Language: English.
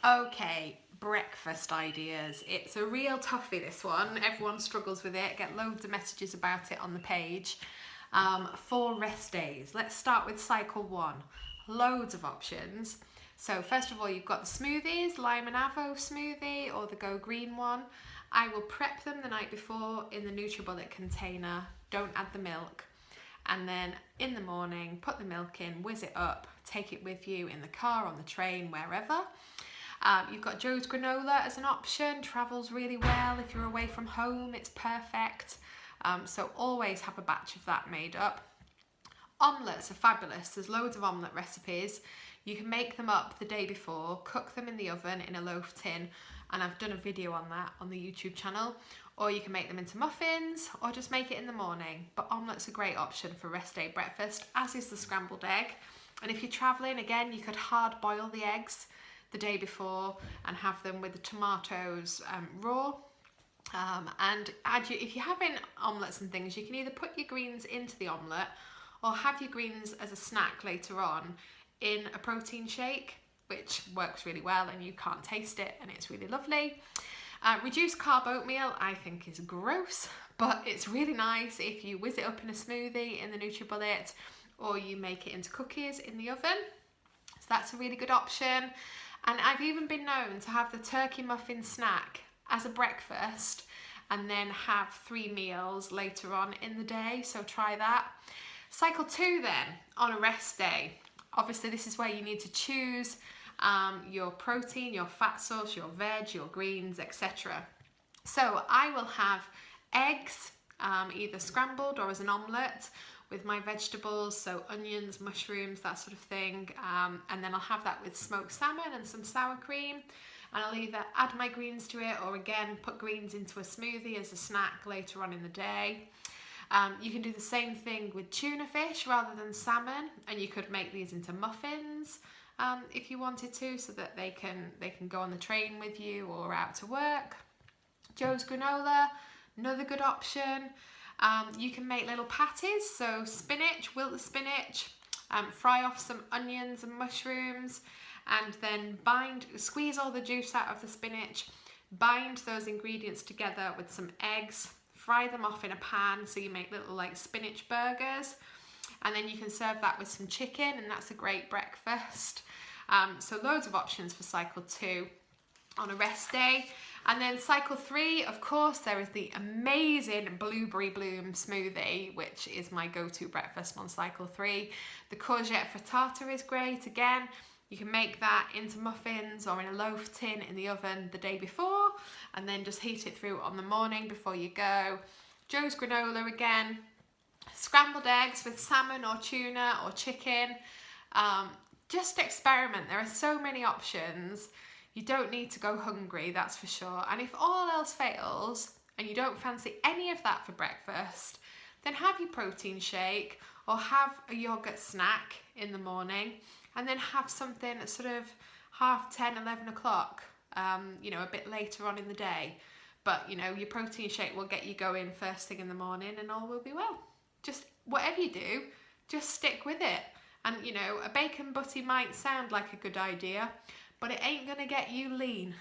Okay, breakfast ideas. It's a real toughie, this one. Everyone struggles with it. Get loads of messages about it on the page. For rest days, let's start with cycle 1. Loads of options. So first of all, you've got the smoothies, lime and avo smoothie or the Go Green one. I will prep them the night before in the NutriBullet container. Don't add the milk. And then in the morning, put the milk in, whiz it up, take it with you in the car, on the train, wherever. You've got Joe's granola as an option, travels really well if you're away from home, it's perfect. So always have a batch of that made up. Omelettes are fabulous, there's loads of omelette recipes. You can make them up the day before, cook them in the oven in a loaf tin, and I've done a video on that on the YouTube channel. Or you can make them into muffins, or just make it in the morning. But omelettes are a great option for rest day breakfast, as is the scrambled egg. And if you're travelling, again, you could hard boil the eggs the day before and have them with the tomatoes raw. And if you're having omelettes and things, you can either put your greens into the omelette or have your greens as a snack later on in a protein shake, which works really well and you can't taste it and it's really lovely. Reduced carb oatmeal I think is gross, but it's really nice if you whiz it up in a smoothie in the NutriBullet or you make it into cookies in the oven. So that's a really good option. And I've even been known to have the turkey muffin snack as a breakfast and then have 3 meals later on in the day, so try that. Cycle 2 then, on a rest day. Obviously this is where you need to choose your protein, your fat source, your veg, your greens, etc. So I will have eggs, either scrambled or as an omelette with my vegetables, so onions, mushrooms, that sort of thing, and then I'll have that with smoked salmon and some sour cream, and I'll either add my greens to it or again put greens into a smoothie as a snack later on in the day. You can do the same thing with tuna fish rather than salmon, and you could make these into muffins if you wanted to, so that they can go on the train with you or out to work. Joe's granola, another good option. You can make little patties, so spinach, wilt the spinach, fry off some onions and mushrooms, and then squeeze all the juice out of the spinach, bind those ingredients together with some eggs, fry them off in a pan so you make little like spinach burgers, and then you can serve that with some chicken and that's a great breakfast. So loads of options for cycle 2 on a rest day. And then cycle 3, of course, there is the amazing blueberry bloom smoothie, which is my go-to breakfast on cycle 3. The courgette frittata is great. Again, you can make that into muffins or in a loaf tin in the oven the day before, and then just heat it through on the morning before you go. Joe's granola again. Scrambled eggs with salmon or tuna or chicken. Just experiment. There are so many options. You don't need to go hungry, that's for sure. And if all else fails and you don't fancy any of that for breakfast, then have your protein shake or have a yogurt snack in the morning, and then have something at sort of 10:30, 11 o'clock, a bit later on in the day. But, your protein shake will get you going first thing in the morning and all will be well. Just whatever you do, just stick with it. And, a bacon butty might sound like a good idea, but it ain't gonna get you lean.